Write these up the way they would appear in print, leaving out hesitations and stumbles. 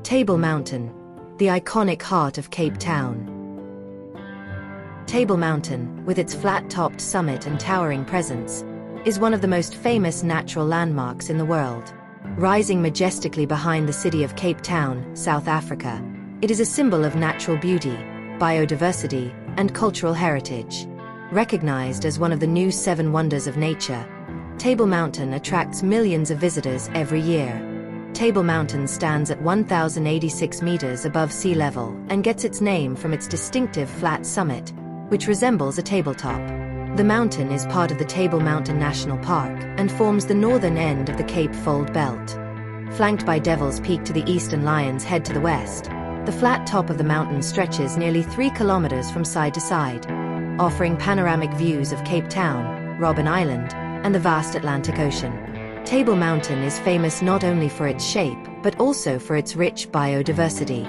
Table Mountain, the iconic heart of Cape Town. Table Mountain, with its flat-topped summit and towering presence, is one of the most famous natural landmarks in the world. Rising majestically behind the city of Cape Town, South Africa, it is a symbol of natural beauty, biodiversity, and cultural heritage. Recognized as one of the New 7 Wonders of Nature, Table Mountain attracts millions of visitors every year. Table Mountain stands at 1,086 meters above sea level and gets its name from its distinctive flat summit, which resembles a tabletop. The mountain is part of the Table Mountain National Park and forms the northern end of the Cape Fold Belt. Flanked by Devil's Peak to the east and Lion's Head to the west, the flat top of the mountain stretches nearly 3 kilometers from side to side, offering panoramic views of Cape Town, Robben Island, and the vast Atlantic Ocean. Table Mountain is famous not only for its shape, but also for its rich biodiversity.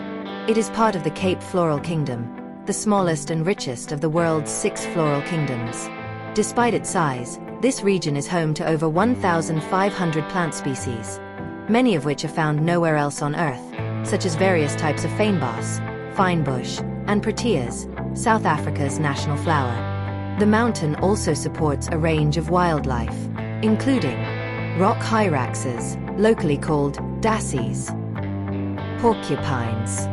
It is part of the Cape Floral Kingdom, the smallest and richest of the world's 6 floral kingdoms. Despite its size, this region is home to over 1,500 plant species, many of which are found nowhere else on Earth, such as various types of fynbos, fine bush, and proteas, South Africa's national flower. The mountain also supports a range of wildlife, including rock hyraxes, locally called dassies, porcupines,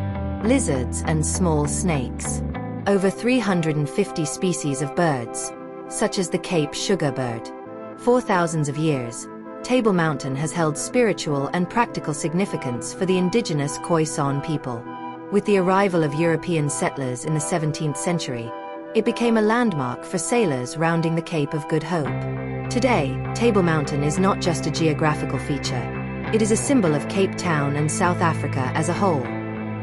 lizards and small snakes, over 350 species of birds, such as the Cape sugarbird. For thousands of years, Table Mountain has held spiritual and practical significance for the indigenous Khoisan people. With the arrival of European settlers in the 17th century, it became a landmark for sailors rounding the Cape of Good Hope. Today, Table Mountain is not just a geographical feature. It is a symbol of Cape Town and South Africa as a whole.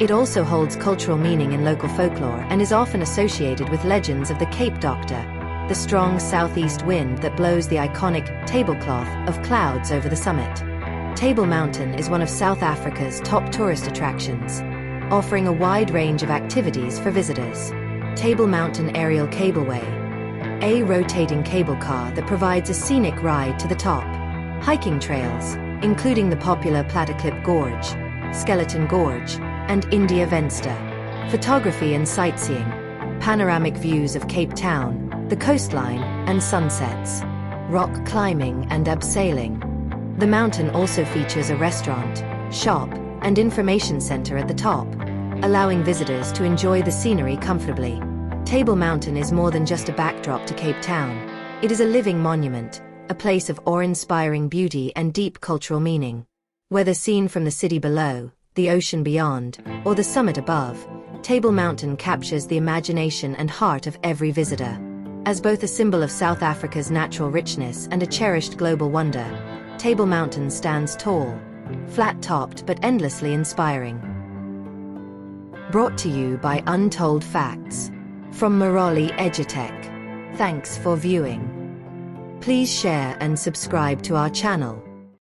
It also holds cultural meaning in local folklore and is often associated with legends of the Cape Doctor, the strong southeast wind that blows the iconic tablecloth of clouds over the summit. Table Mountain is one of South Africa's top tourist attractions, offering a wide range of activities for visitors. Table Mountain Aerial Cableway, a rotating cable car that provides a scenic ride to the top. Hiking trails, including the popular Platteklip Gorge, Skeleton Gorge, and India Venster. Photography and sightseeing, panoramic views of Cape Town, the coastline, and sunsets. Rock climbing and abseiling. The mountain also features a restaurant, shop, and information center at the top, allowing visitors to enjoy the scenery comfortably. Table Mountain is more than just a backdrop to Cape Town. It is a living monument, a place of awe-inspiring beauty and deep cultural meaning. Whether seen from the city below, the ocean beyond, or the summit above, Table Mountain captures the imagination and heart of every visitor. As both a symbol of South Africa's natural richness and a cherished global wonder, Table Mountain stands tall, flat-topped but endlessly inspiring. Brought to you by Untold Facts from Maroli Edutech. Thanks for viewing. Please share and subscribe to our channel.